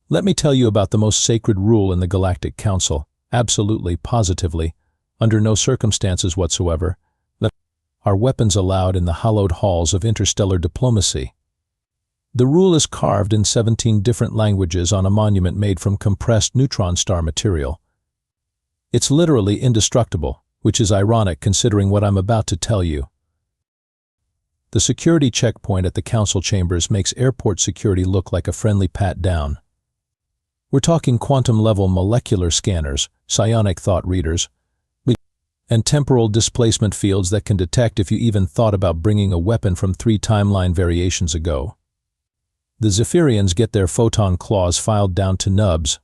Let me tell you about the most sacred rule in the Galactic Council, absolutely, positively, under no circumstances whatsoever, that are weapons allowed in the hallowed halls of interstellar diplomacy. The rule is carved in 17 different languages on a monument made from compressed neutron star material. It's literally indestructible, which is ironic considering what I'm about to tell you. The security checkpoint at the council chambers makes airport security look like a friendly pat-down. We're talking quantum-level molecular scanners, psionic thought readers, and temporal displacement fields that can detect if you even thought about bringing a weapon from 3 timeline variations ago. The Zephyrians get their photon claws filed down to nubs.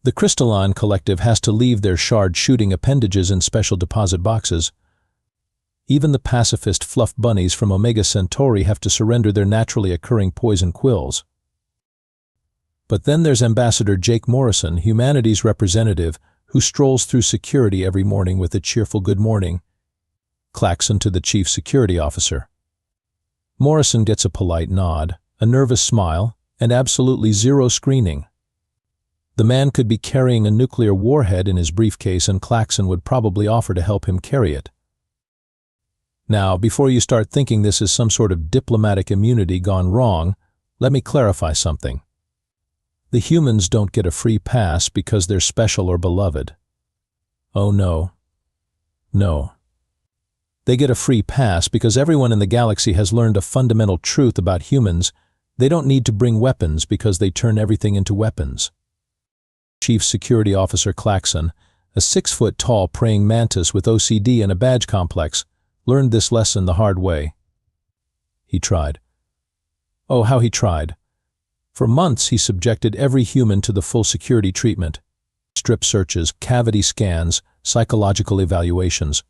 The crystalline collective has to leave their shard-shooting appendages in special deposit boxes. Even the pacifist fluff bunnies from Omega Centauri have to surrender their naturally occurring poison quills. But then there's Ambassador Jake Morrison, humanity's representative, who strolls through security every morning with a cheerful good morning klaxon to the chief security officer. Morrison gets a polite nod, a nervous smile, and absolutely zero screening. The man could be carrying a nuclear warhead in his briefcase and Klaxon would probably offer to help him carry it. Now, before you start thinking this is some sort of diplomatic immunity gone wrong, let me clarify something. The humans don't get a free pass because they're special or beloved. Oh no. No. They get a free pass because everyone in the galaxy has learned a fundamental truth about humans. They don't need to bring weapons because they turn everything into weapons. Chief Security Officer Klaxon, a 6-foot-tall praying mantis with OCD and a badge complex, learned this lesson the hard way. He tried. Oh, how he tried. For months he subjected every human to the full security treatment. Strip searches, cavity scans, psychological evaluations.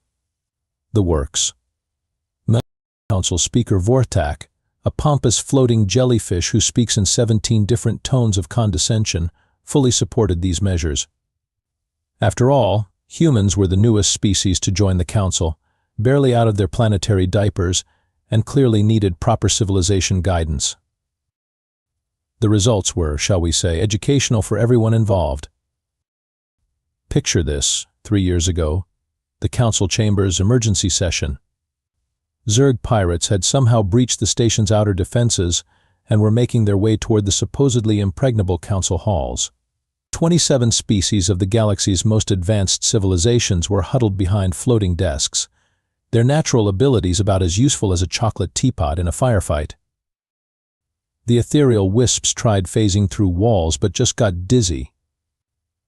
The works. Council Speaker Vortak, a pompous floating jellyfish who speaks in 17 different tones of condescension, fully supported these measures. After all, humans were the newest species to join the council, barely out of their planetary diapers, and clearly needed proper civilization guidance. The results were, shall we say, educational for everyone involved. Picture this, 3 years ago, the council chamber's emergency session. Zerg pirates had somehow breached the station's outer defenses and were making their way toward the supposedly impregnable council halls. 27 species of the galaxy's most advanced civilizations were huddled behind floating desks, their natural abilities about as useful as a chocolate teapot in a firefight. The ethereal wisps tried phasing through walls but just got dizzy.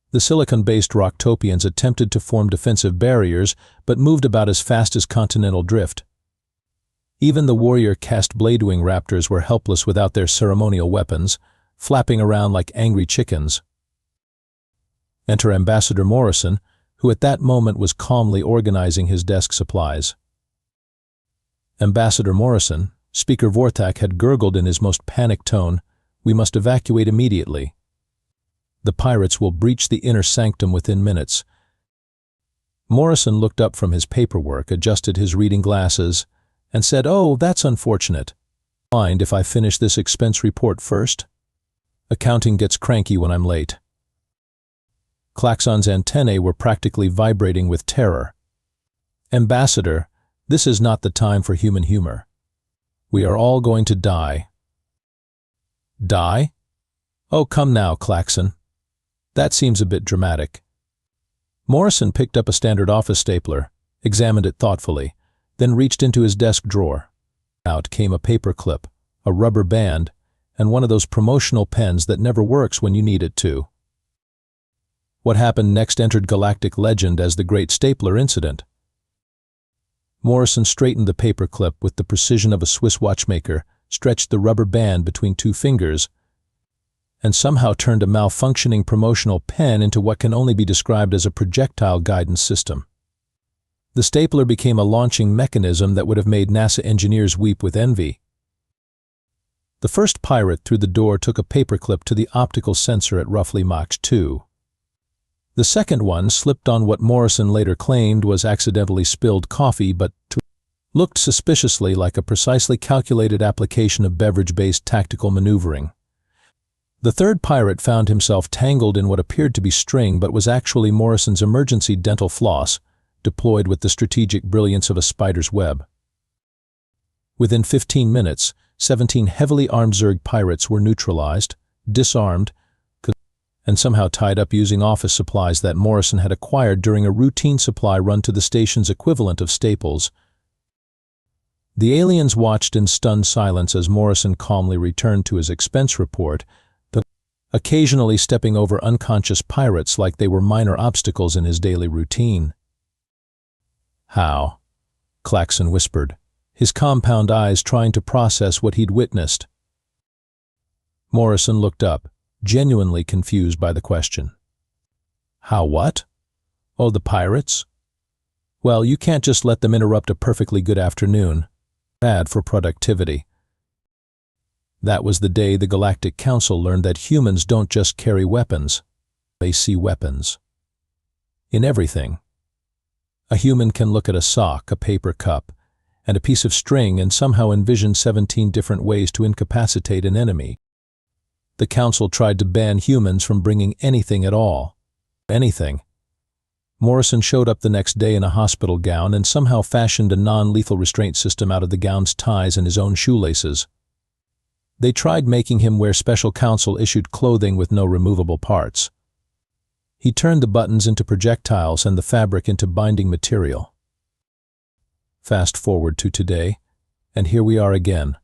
The silicon-based Rocktopians attempted to form defensive barriers but moved about as fast as continental drift. Even the warrior-caste Bladewing raptors were helpless without their ceremonial weapons, flapping around like angry chickens. Enter Ambassador Morrison, who at that moment was calmly organizing his desk supplies. Ambassador Morrison, Speaker Vortak had gurgled in his most panicked tone, "We must evacuate immediately. The pirates will breach the inner sanctum within minutes." Morrison looked up from his paperwork, adjusted his reading glasses, and said, "Oh, that's unfortunate. Mind if I finish this expense report first? Accounting gets cranky when I'm late." Klaxon's antennae were practically vibrating with terror. "Ambassador, this is not the time for human humor. We are all going to die." "Die? Oh, come now, Klaxon. That seems a bit dramatic." Morrison picked up a standard office stapler, examined it thoughtfully, then reached into his desk drawer. Out came a paper clip, a rubber band, and one of those promotional pens that never works when you need it to. What happened next entered galactic legend as the Great Stapler Incident. Morrison straightened the paper clip with the precision of a Swiss watchmaker, stretched the rubber band between 2 fingers, and somehow turned a malfunctioning promotional pen into what can only be described as a projectile guidance system. The stapler became a launching mechanism that would have made NASA engineers weep with envy. The first pirate through the door took a paperclip to the optical sensor at roughly Mach 2. The second one slipped on what Morrison later claimed was accidentally spilled coffee, but looked suspiciously like a precisely calculated application of beverage-based tactical maneuvering. The third pirate found himself tangled in what appeared to be string but was actually Morrison's emergency dental floss, deployed with the strategic brilliance of a spider's web. Within 15 minutes, 17 heavily armed Zerg pirates were neutralized, disarmed, and somehow tied up using office supplies that Morrison had acquired during a routine supply run to the station's equivalent of staples. The aliens watched in stunned silence as Morrison calmly returned to his expense report, occasionally stepping over unconscious pirates like they were minor obstacles in his daily routine. "How?" Claxon whispered, his compound eyes trying to process what he'd witnessed. Morrison looked up, genuinely confused by the question. "How what?" "Oh, the pirates?" "Well, you can't just let them interrupt a perfectly good afternoon. Bad for productivity." That was the day the Galactic Council learned that humans don't just carry weapons, they see weapons. In everything. A human can look at a sock, a paper cup, and a piece of string and somehow envision 17 different ways to incapacitate an enemy. The Council tried to ban humans from bringing anything at all. Anything. Morrison showed up the next day in a hospital gown and somehow fashioned a non-lethal restraint system out of the gown's ties and his own shoelaces. They tried making him wear special Council-issued clothing with no removable parts. He turned the buttons into projectiles and the fabric into binding material. Fast forward to today, and here we are again.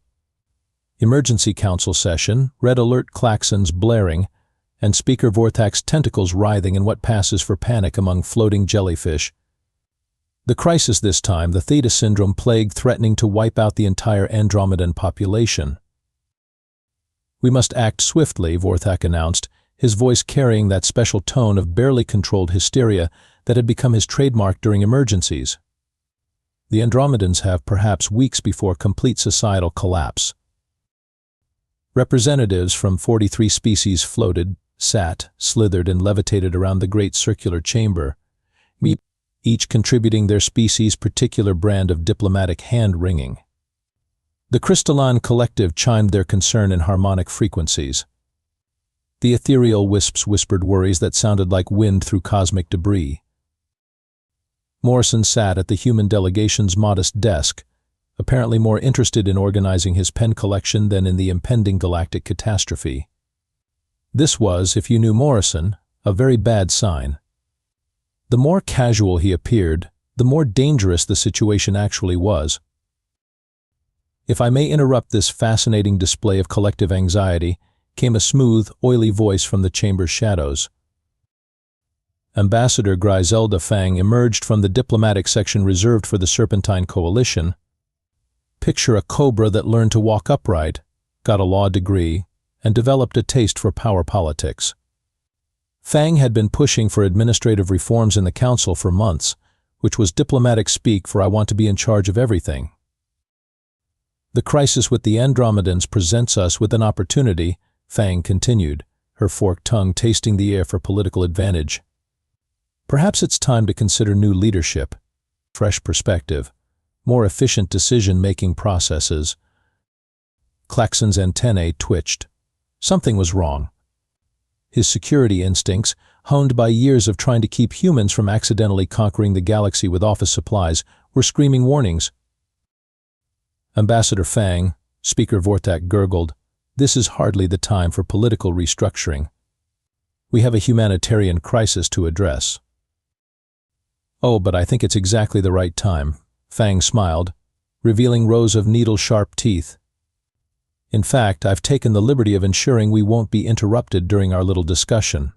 Emergency Council session, red alert klaxons blaring, and Speaker Vorthak's tentacles writhing in what passes for panic among floating jellyfish. The crisis this time, the Theta Syndrome plague threatening to wipe out the entire Andromedan population. "We must act swiftly," Vorthak announced, his voice carrying that special tone of barely controlled hysteria that had become his trademark during emergencies. "The Andromedans have perhaps weeks before complete societal collapse." Representatives from 43 species floated, sat, slithered, and levitated around the great circular chamber, each contributing their species' particular brand of diplomatic hand-wringing. The crystalline collective chimed their concern in harmonic frequencies. The ethereal wisps whispered worries that sounded like wind through cosmic debris. Morrison sat at the human delegation's modest desk, apparently more interested in organizing his pen collection than in the impending galactic catastrophe. This was, if you knew Morrison, a very bad sign. The more casual he appeared, the more dangerous the situation actually was. "If I may interrupt this fascinating display of collective anxiety," came a smooth, oily voice from the chamber's shadows. Ambassador Griselda Fang emerged from the diplomatic section reserved for the Serpentine Coalition. Picture a cobra that learned to walk upright, got a law degree, and developed a taste for power politics. Fang had been pushing for administrative reforms in the Council for months, which was diplomatic speak for "I want to be in charge of everything." "The crisis with the Andromedans presents us with an opportunity," Fang continued, her forked tongue tasting the air for political advantage. "Perhaps it's time to consider new leadership, fresh perspective, more efficient decision-making processes." Klaxon's antennae twitched. Something was wrong. His security instincts, honed by years of trying to keep humans from accidentally conquering the galaxy with office supplies, were screaming warnings. "Ambassador Fang," Speaker Vorthak gurgled, "this is hardly the time for political restructuring. We have a humanitarian crisis to address." "Oh, but I think it's exactly the right time," Fang smiled, revealing rows of needle-sharp teeth. "In fact, I've taken the liberty of ensuring we won't be interrupted during our little discussion."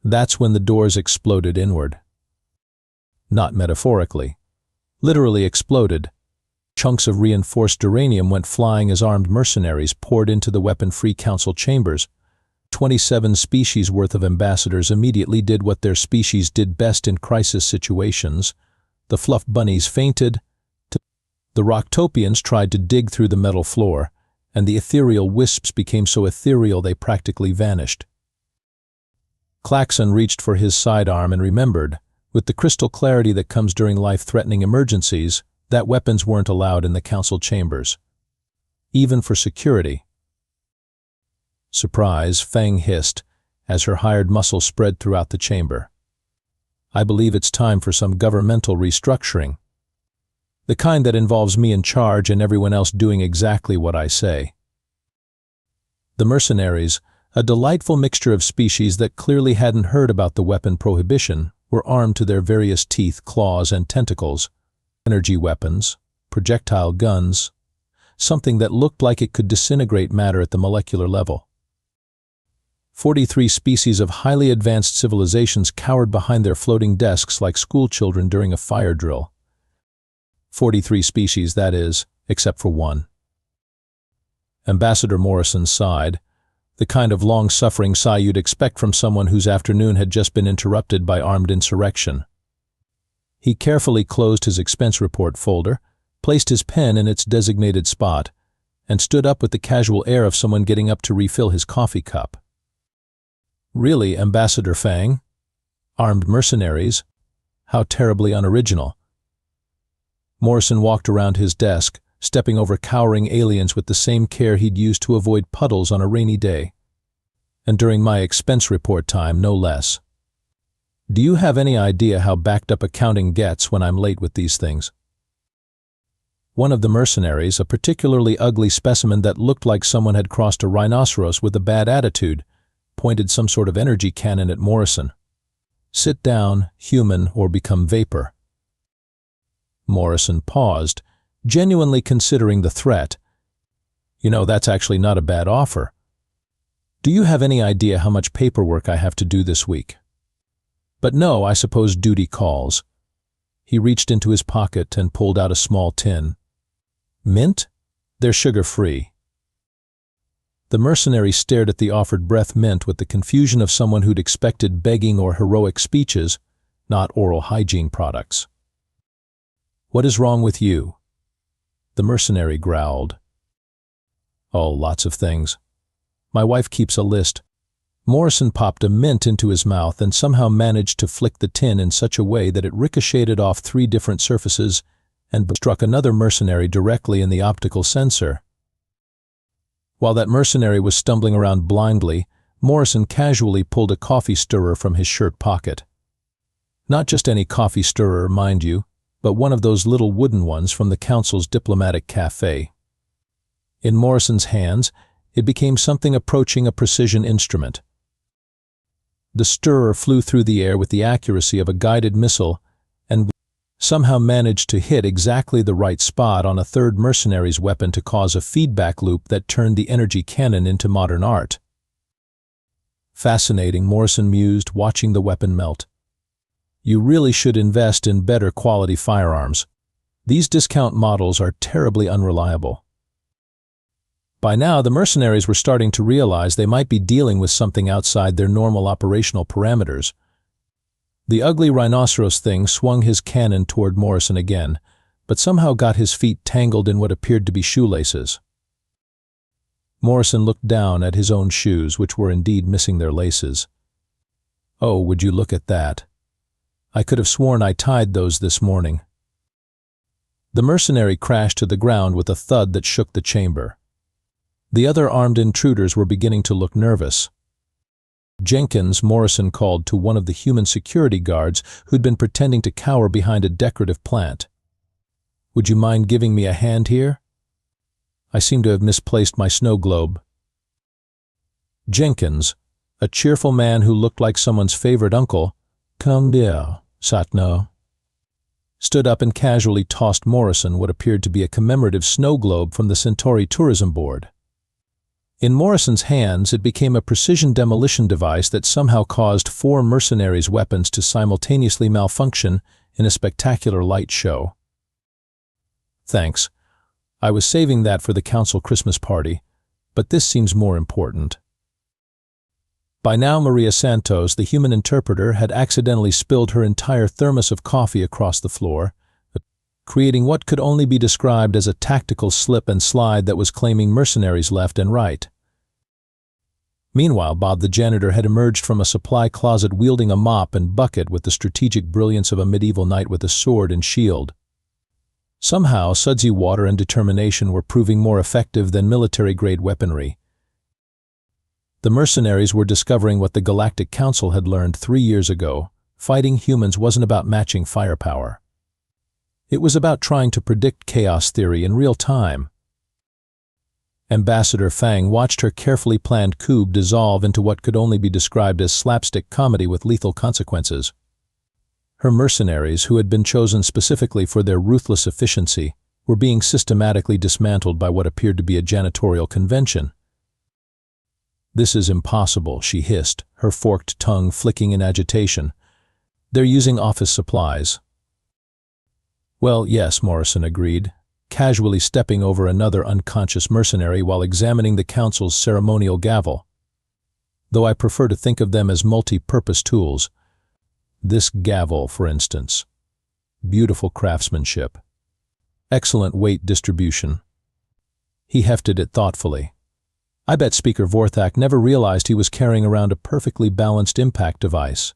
That's when the doors exploded inward. Not metaphorically. Literally exploded. Chunks of reinforced uranium went flying as armed mercenaries poured into the weapon-free Council chambers. 27 species worth of ambassadors immediately did what their species did best in crisis situations. The fluff bunnies fainted. The Rocktopians tried to dig through the metal floor, and the ethereal wisps became so ethereal they practically vanished. Klaxon reached for his sidearm and remembered, with the crystal clarity that comes during life-threatening emergencies, that weapons weren't allowed in the Council chambers. Even for security. Surprise, Fang hissed, as her hired muscle spread throughout the chamber. I believe it's time for some governmental restructuring. The kind that involves me in charge and everyone else doing exactly what I say. The mercenaries, a delightful mixture of species that clearly hadn't heard about the weapon prohibition, were armed to their various teeth, claws, and tentacles. Energy weapons, projectile guns, something that looked like it could disintegrate matter at the molecular level. 43 species of highly advanced civilizations cowered behind their floating desks like schoolchildren during a fire drill. 43 species, that is, except for one. Ambassador Morrison sighed, the kind of long-suffering sigh you'd expect from someone whose afternoon had just been interrupted by armed insurrection. He carefully closed his expense report folder, placed his pen in its designated spot, and stood up with the casual air of someone getting up to refill his coffee cup. Really, Ambassador Fang? Armed mercenaries? How terribly unoriginal. Morrison walked around his desk, stepping over cowering aliens with the same care he'd used to avoid puddles on a rainy day. And during my expense report time, no less. Do you have any idea how backed up accounting gets when I'm late with these things? One of the mercenaries, a particularly ugly specimen that looked like someone had crossed a rhinoceros with a bad attitude, pointed some sort of energy cannon at Morrison. Sit down, human, or become vapor. Morrison paused, genuinely considering the threat. You know, that's actually not a bad offer. Do you have any idea how much paperwork I have to do this week? But no, I suppose duty calls. He reached into his pocket and pulled out a small tin. Mint? They're sugar-free. The mercenary stared at the offered breath mint with the confusion of someone who'd expected begging or heroic speeches, not oral hygiene products. What is wrong with you? The mercenary growled. Oh, lots of things. My wife keeps a list. Morrison popped a mint into his mouth and somehow managed to flick the tin in such a way that it ricocheted off 3 different surfaces and struck another mercenary directly in the optical sensor. While that mercenary was stumbling around blindly, Morrison casually pulled a coffee stirrer from his shirt pocket. Not just any coffee stirrer, mind you, but one of those little wooden ones from the Council's diplomatic cafe. In Morrison's hands, it became something approaching a precision instrument. The stirrer flew through the air with the accuracy of a guided missile and somehow managed to hit exactly the right spot on a third mercenary's weapon to cause a feedback loop that turned the energy cannon into modern art. Fascinating, Morrison mused, watching the weapon melt. You really should invest in better quality firearms. These discount models are terribly unreliable. By now, the mercenaries were starting to realize they might be dealing with something outside their normal operational parameters. The ugly rhinoceros thing swung his cannon toward Morrison again, but somehow got his feet tangled in what appeared to be shoelaces. Morrison looked down at his own shoes, which were indeed missing their laces. Oh, would you look at that? I could have sworn I tied those this morning. The mercenary crashed to the ground with a thud that shook the chamber. The other armed intruders were beginning to look nervous. Jenkins, Morrison called to one of the human security guards who'd been pretending to cower behind a decorative plant. Would you mind giving me a hand here? I seem to have misplaced my snow globe. Jenkins, a cheerful man who looked like someone's favorite uncle, "Come dear, Satno," stood up and casually tossed Morrison what appeared to be a commemorative snow globe from the Centauri Tourism Board. In Morrison's hands, it became a precision demolition device that somehow caused 4 mercenaries' weapons to simultaneously malfunction in a spectacular light show. Thanks. I was saving that for the council Christmas party, but this seems more important. By now, Maria Santos, the human interpreter, had accidentally spilled her entire thermos of coffee across the floor, creating what could only be described as a tactical slip and slide that was claiming mercenaries left and right. Meanwhile, Bob the janitor had emerged from a supply closet wielding a mop and bucket with the strategic brilliance of a medieval knight with a sword and shield. Somehow, sudsy water and determination were proving more effective than military-grade weaponry. The mercenaries were discovering what the Galactic Council had learned 3 years ago. Fighting humans wasn't about matching firepower. It was about trying to predict chaos theory in real time. Ambassador Fang watched her carefully planned coup dissolve into what could only be described as slapstick comedy with lethal consequences. Her mercenaries, who had been chosen specifically for their ruthless efficiency, were being systematically dismantled by what appeared to be a janitorial convention. "This is impossible," she hissed, her forked tongue flicking in agitation. "They're using office supplies." "Well, yes," Morrison agreed, casually stepping over another unconscious mercenary while examining the council's ceremonial gavel. "Though I prefer to think of them as multi-purpose tools. This gavel, for instance. Beautiful craftsmanship. Excellent weight distribution." He hefted it thoughtfully. "I bet Speaker Vorthak never realized he was carrying around a perfectly balanced impact device."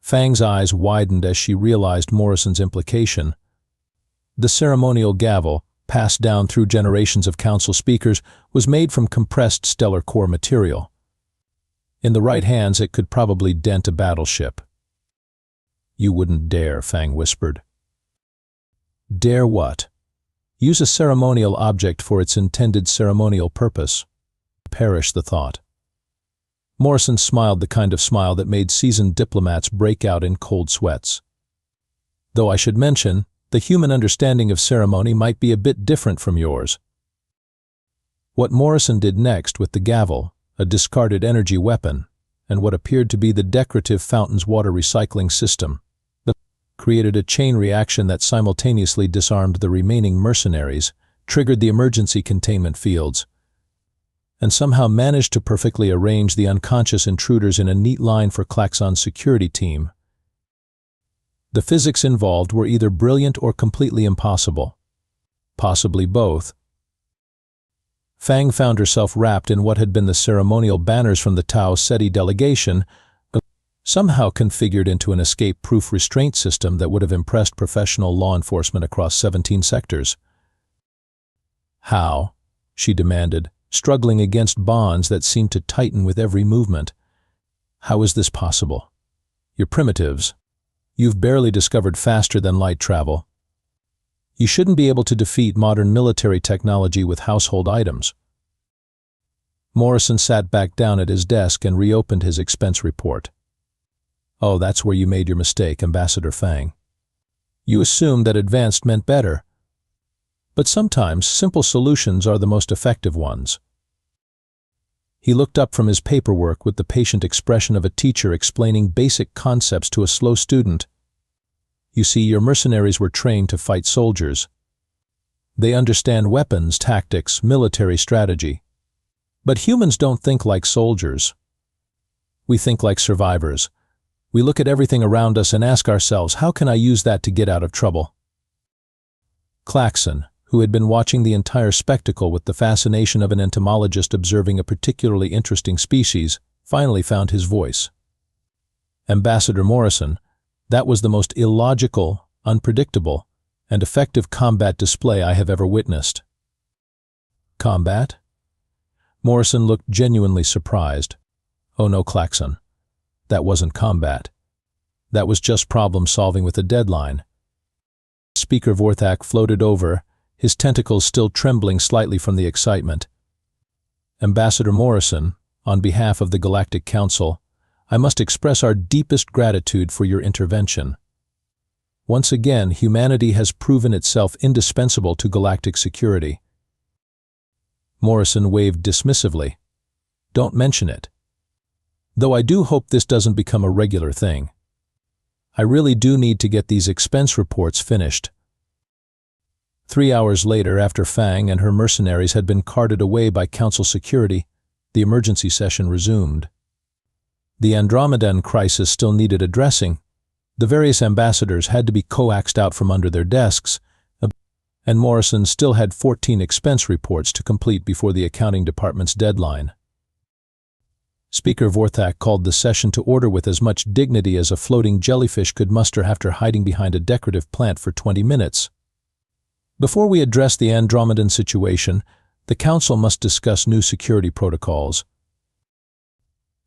Fang's eyes widened as she realized Morrison's implication. The ceremonial gavel, passed down through generations of council speakers, was made from compressed stellar core material. In the right hands, it could probably dent a battleship. "You wouldn't dare," Fang whispered. "Dare what?" "Use a ceremonial object for its intended ceremonial purpose." Perish the thought. Morrison smiled, the kind of smile that made seasoned diplomats break out in cold sweats. "Though I should mention, the human understanding of ceremony might be a bit different from yours." What Morrison did next with the gavel, a discarded energy weapon, and what appeared to be the decorative fountain's water recycling system, created a chain reaction that simultaneously disarmed the remaining mercenaries, triggered the emergency containment fields, and somehow managed to perfectly arrange the unconscious intruders in a neat line for Klaxon's security team. The physics involved were either brilliant or completely impossible. Possibly both. Fang found herself wrapped in what had been the ceremonial banners from the Tau Ceti delegation, somehow configured into an escape-proof restraint system that would have impressed professional law enforcement across 17 sectors. "How?" she demanded, struggling against bonds that seemed to tighten with every movement. "How is this possible? You're primitives. You've barely discovered faster-than-light travel. You shouldn't be able to defeat modern military technology with household items." Morrison sat back down at his desk and reopened his expense report. "Oh, that's where you made your mistake, Ambassador Fang. You assumed that advanced meant better. But sometimes simple solutions are the most effective ones." He looked up from his paperwork with the patient expression of a teacher explaining basic concepts to a slow student. "You see, your mercenaries were trained to fight soldiers. They understand weapons, tactics, military strategy. But humans don't think like soldiers. We think like survivors. We look at everything around us and ask ourselves, how can I use that to get out of trouble?" Klaxon, who had been watching the entire spectacle with the fascination of an entomologist observing a particularly interesting species, finally found his voice. "Ambassador Morrison, that was the most illogical, unpredictable, and effective combat display I have ever witnessed." "Combat?" Morrison looked genuinely surprised. "Oh no, Klaxon. That wasn't combat. That was just problem-solving with a deadline." Speaker Vorthak floated over, his tentacles still trembling slightly from the excitement. "Ambassador Morrison, on behalf of the Galactic Council, I must express our deepest gratitude for your intervention. Once again, humanity has proven itself indispensable to galactic security." Morrison waved dismissively. "Don't mention it. Though I do hope this doesn't become a regular thing. I really do need to get these expense reports finished." 3 hours later, after Fang and her mercenaries had been carted away by Council security, the emergency session resumed. The Andromedan crisis still needed addressing. The various ambassadors had to be coaxed out from under their desks, and Morrison still had 14 expense reports to complete before the accounting department's deadline. Speaker Vorthak called the session to order with as much dignity as a floating jellyfish could muster after hiding behind a decorative plant for 20 minutes. "Before we address the Andromedan situation, the Council must discuss new security protocols.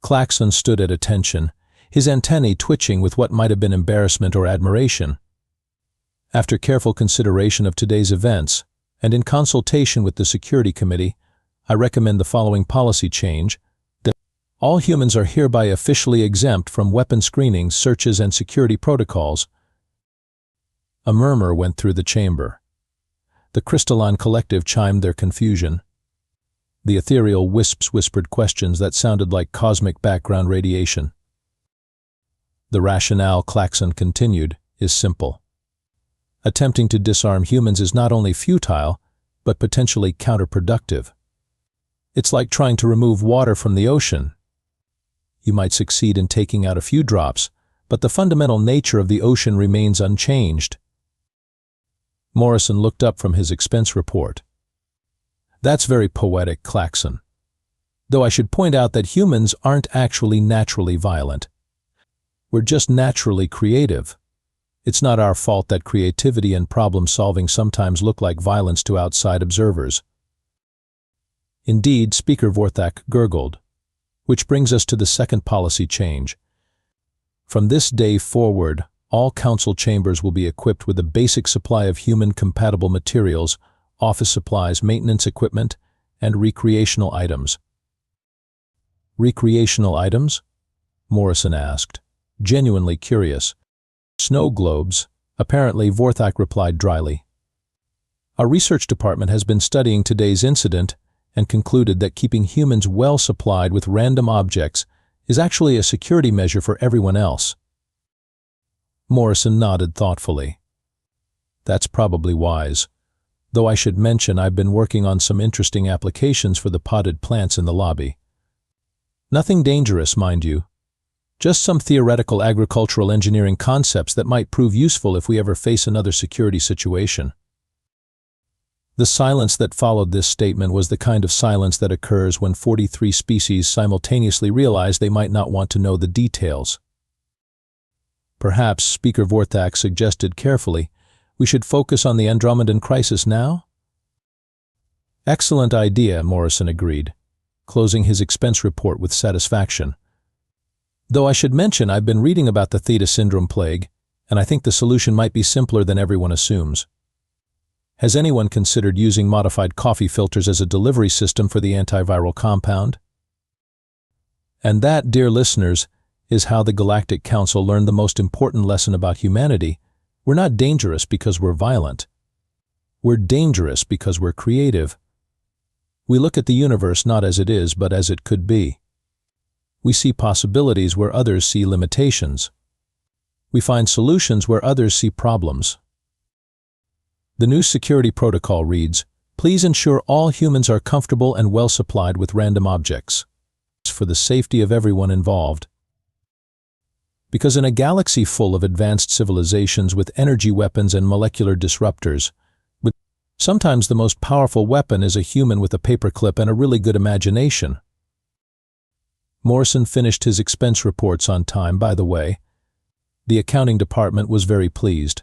Claxon stood at attention, his antennae twitching with what might have been embarrassment or admiration. After careful consideration of today's events, and in consultation with the Security Committee, I recommend the following policy change: that all humans are hereby officially exempt from weapon screenings, searches, and security protocols. A murmur went through the chamber. The crystalline collective chimed their confusion. The ethereal wisps whispered questions that sounded like cosmic background radiation. The rationale, Claxon continued, is simple. Attempting to disarm humans is not only futile, but potentially counterproductive. It's like trying to remove water from the ocean. You might succeed in taking out a few drops, but the fundamental nature of the ocean remains unchanged. Morrison looked up from his expense report. That's very poetic, Claxon. Though I should point out that humans aren't actually naturally violent. We're just naturally creative. It's not our fault that creativity and problem-solving sometimes look like violence to outside observers. Indeed, Speaker Vorthak gurgled, which brings us to the second policy change. From this day forward, all council chambers will be equipped with a basic supply of human-compatible materials, office supplies, maintenance equipment, and recreational items. Recreational items? Morrison asked, genuinely curious. Snow globes, apparently, Vorthak replied dryly. Our research department has been studying today's incident and concluded that keeping humans well supplied with random objects is actually a security measure for everyone else. Morrison nodded thoughtfully. That's probably wise, though I should mention I've been working on some interesting applications for the potted plants in the lobby. Nothing dangerous, mind you. Just some theoretical agricultural engineering concepts that might prove useful if we ever face another security situation. The silence that followed this statement was the kind of silence that occurs when 43 species simultaneously realize they might not want to know the details. Perhaps, Speaker Vorthak suggested carefully, we should focus on the Andromedan crisis now? Excellent idea, Morrison agreed, closing his expense report with satisfaction. Though I should mention I've been reading about the Theta Syndrome plague, and I think the solution might be simpler than everyone assumes. Has anyone considered using modified coffee filters as a delivery system for the antiviral compound? And that, dear listeners, is how the Galactic Council learned the most important lesson about humanity. We're not dangerous because we're violent. We're dangerous because we're creative. We look at the universe not as it is, but as it could be. We see possibilities where others see limitations. We find solutions where others see problems. The new security protocol reads, "Please ensure all humans are comfortable and well supplied with random objects, for the safety of everyone involved." Because in a galaxy full of advanced civilizations with energy weapons and molecular disruptors, sometimes the most powerful weapon is a human with a paperclip and a really good imagination. Morrison finished his expense reports on time, by the way. The accounting department was very pleased.